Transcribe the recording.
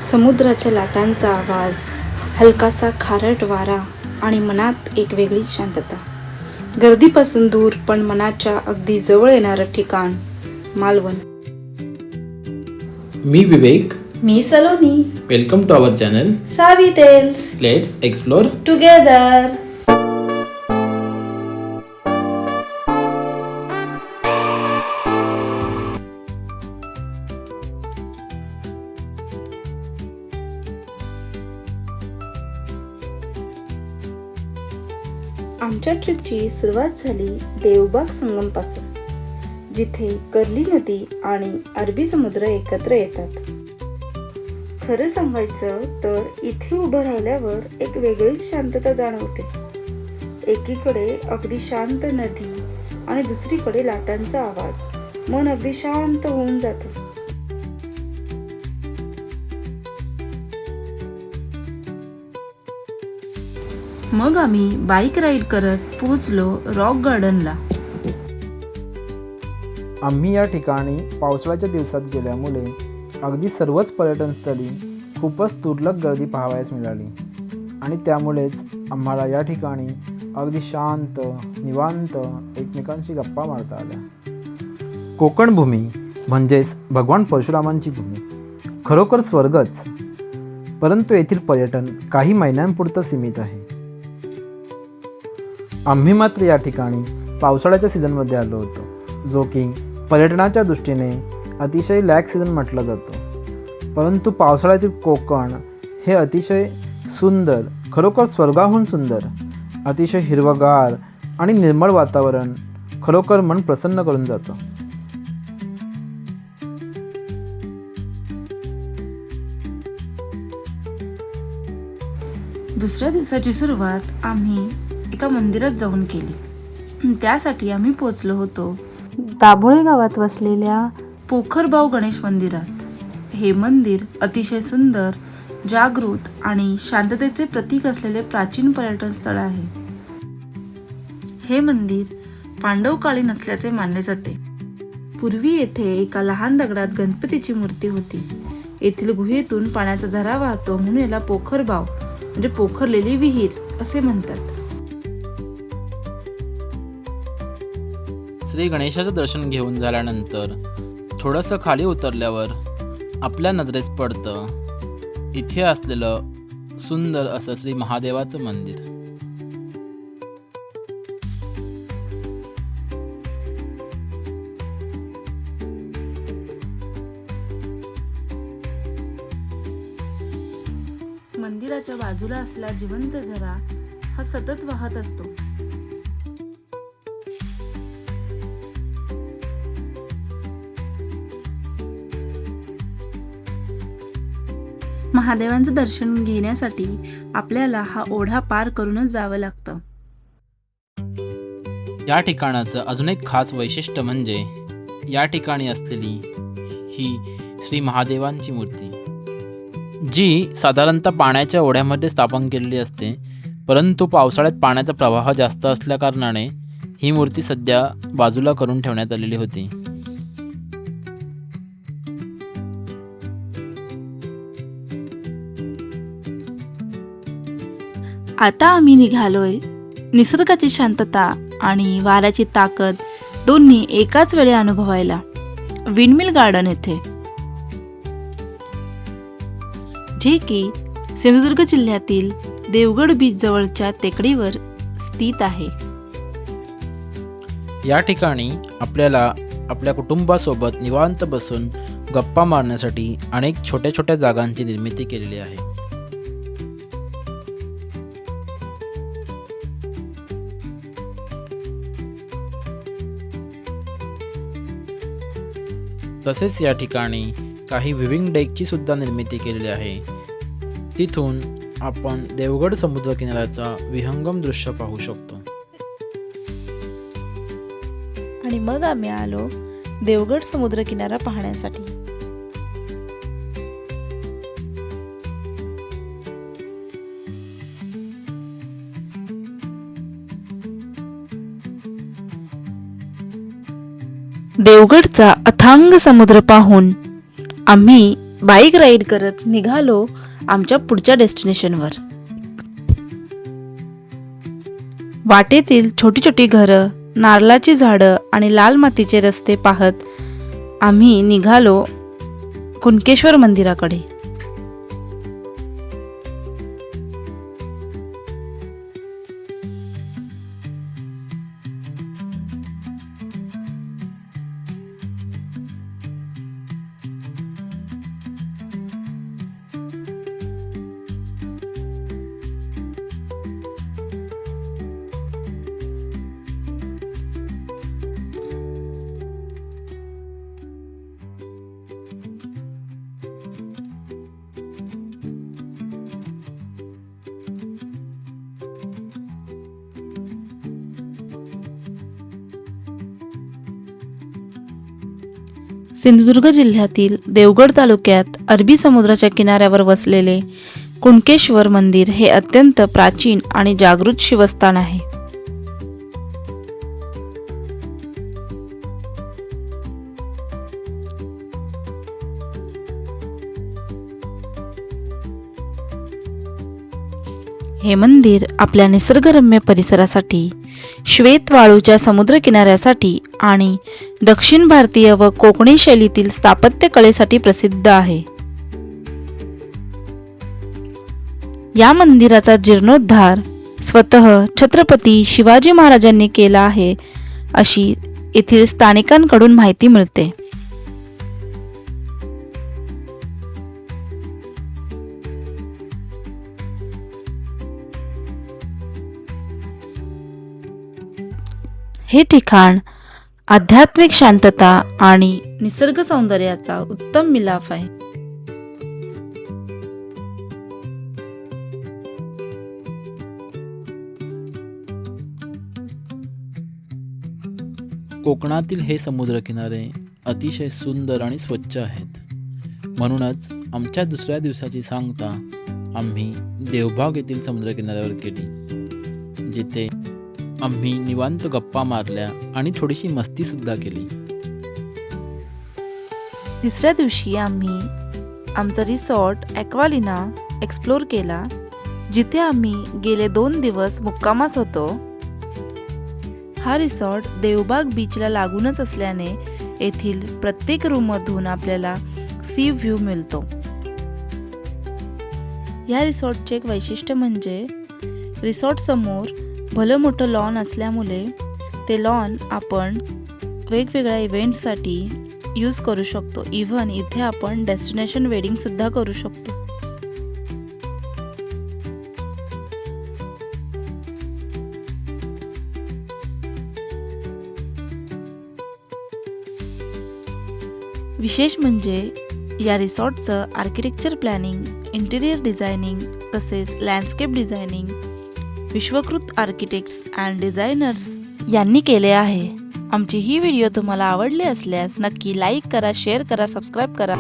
समुद्राच्या लाटांचा आवाज, हलकासा खारट वारा आणि मनात एक वेगळीच शांतता. गर्दीपासून दूर पण मनाच्या अगदी जवळ येणारं ठिकाण मालवण. मी विवेक. मी Saloni. Welcome to our channel Savi tales. Let's explore together. आमच्या ट्रिपची सुरुवात झाली देवबाग संगम पासून, जिथे कर्ली नदी आणि अरबी समुद्र एकत्र येतात. खरं सांगायचं तर इथे उभं राहिल्यावर एक वेगळीच शांतता जाणवते. एकीकडे अगदी शांत नदी आणि दुसरीकडे लाटांचा आवाज. मन अगदी शांत होऊन जातं. मग आम्ही बाईक राईड करत पोहोचलो रॉक गार्डनला. आम्ही या ठिकाणी पावसाळ्याच्या दिवसात गेल्यामुळे अगदी सर्वच पर्यटनस्थळी खूपच तुरळक गर्दी पाहावयास मिळाली आणि त्यामुळेच आम्हाला या ठिकाणी अगदी शांत निवांत एकमेकांशी गप्पा मारता आल्या. कोकण भूमी म्हणजेच भगवान परशुरामांची भूमी, खरोखर स्वर्गच. परंतु येथील पर्यटन काही महिन्यांपुरतं सीमित आहे. आम्ही मात्र या ठिकाणी पावसाळ्याच्या सीझनमध्ये आलो होतो, जो की पर्यटनाच्या दृष्टीने अतिशय लॅक सीझन म्हटला जातो. परंतु पावसाळ्यातील कोकण हे अतिशय सुंदर, खरोखर स्वर्गाहून सुंदर, अतिशय हिरवगार आणि निर्मळ वातावरण खरोखर मन प्रसन्न करून जातं. दुसऱ्या दिवसाची सुरुवात आम्ही एका मंदिरात जाऊन केली. त्यासाठी आम्ही पोचलो होतो दाभोळे गावात वसलेल्या पोखरबाव गणेश मंदिरात. हे मंदिर अतिशय सुंदर, जागृत आणि शांततेचे प्रतीक असलेले प्राचीन पर्यटन स्थळ आहे. हे मंदिर पांडवकालीन असल्याचे मानले जाते. पूर्वी येथे एका लहान दगडात गणपतीची मूर्ती होती. येथील गुहेतून पाण्याचा झरा वाहतो म्हणून याला पोखरबाव म्हणजे पोखरलेली विहीर असे म्हणतात. श्री गणेशाचं दर्शन घेऊन झाल्यानंतर थोडंसं खाली उतरल्यावर आपल्या नजरेस पडतं इथे असलेलं सुंदर असं श्री महादेवाचं मंदिर. मंदिराच्या बाजूला असलेला जिवंत झरा हा सतत वाहत असतो. महादेवांचं दर्शन घेण्यासाठी आपल्याला हा ओढा पार करूनच जावं लागतं. या ठिकाणाचं अजून एक खास वैशिष्ट्य म्हणजे या ठिकाणी असलेली ही श्री महादेवांची मूर्ती, जी साधारणतः पाण्याच्या ओढ्यामध्ये स्थापन केलेली असते. परंतु पावसाळ्यात पाण्याचा प्रवाह जास्त असल्याकारणाने ही मूर्ती सध्या बाजूला करून ठेवण्यात आलेली होती. आता आम्ही निघालोय निसर्गाची शांतता आणि वाऱ्याची ताकद दोन्ही एकाच वेळी अनुभवायला विंडमिल गार्डन येथे, जे की सिंधुदुर्ग जिल्ह्यातील देवगड बीच जवळच्या टेकडीवर स्थित आहे. या ठिकाणी आपल्याला आपल्या कुटुंबासोबत निवांत बसून गप्पा मारण्यासाठी अनेक छोट्या छोट्या जागांची निर्मिती केलेली आहे. तसेच या ठिकाणी काही विविंग डेकची सुद्धा निर्मिती केलेली आहे. तिथून आपण देवगड समुद्र किनाऱ्याचा विहंगम दृश्य पाहू शकतो. आणि मग आम्ही आलो देवगड समुद्र किनारा पाहण्यासाठी. देवगडचा अथांग समुद्र पाहून आम्ही बाईक राईड करत निघालो आमच्या पुढच्या डेस्टिनेशनवर. वाटेतील छोटी छोटी घरं, नारळाची झाडं आणि लाल मातीचे रस्ते पाहत आम्ही निघालो कुणकेश्वर मंदिराकडे. सिंधुदुर्ग जिल्ह्यातील देवगड तालुक्यात अरबी समुद्राच्या किनाऱ्यावर वसलेले कुणकेश्वर मंदिर हे अत्यंत प्राचीन आणि जागृत शिवस्थान आहे. हे मंदिर आपल्या निसर्गरम्य परिसरासाठी, श्वेत वाळूच्या समुद्रकिनाऱ्यासाठी आणि दक्षिण भारतीय व कोकणी शैलीतील स्थापत्यकलेसाठी प्रसिद्ध आहे. या मंदिराचा जीर्णोद्धार स्वतः छत्रपती शिवाजी महाराजांनी केला आहे अशी येथील स्थानिकांकडून माहिती मिळते. हे ठिकाण आध्यात्मिक शांतता आणि निसर्ग सौंदर्याचा उत्तम मिलाफ आहे. कोकणातील हे समुद्रकिनारे अतिशय सुंदर आणि स्वच्छ आहेत. म्हणूनच आमच्या दुसऱ्या दिवसाची सांगता आम्ही देवबाग येथील समुद्रकिनाऱ्यावर केली, जिथे आम्ही निवांत गप्पा मारल्या आणि थोडीशी मस्तीसुद्धा केली. तिसऱ्या दिवशी आम्ही आमचा रिसॉर्ट ॲक्वालिना एक्सप्लोर केला, जिथे आम्ही गेले 2 दिवस मुक्कामास होतो. हा रिसॉर्ट देवबाग बीचला लागूनच असल्याने येथील प्रत्येक रूममधून आपल्याला सी व्ह्यू मिळतो. या रिसॉर्टचे एक वैशिष्ट्य म्हणजे रिसॉर्ट समोर भलं मोठं लॉन असल्यामुळे ते लॉन आपण वेगवेगळ्या इव्हेंटसाठी यूज करू शकतो. इव्हन इथे आपण डेस्टिनेशन वेडिंगसुद्धा करू शकतो. विशेष म्हणजे या रिसॉर्टचं आर्किटेक्चर प्लॅनिंग, इंटिरियर डिझायनिंग तसेच landscape designing Vishwakrut architects and designers यांनी केले आहे. आमची ही व्हिडिओ तुम्हाला आवडली असल्यास नक्की लाईक करा, शेअर करा, सबस्क्राईब करा.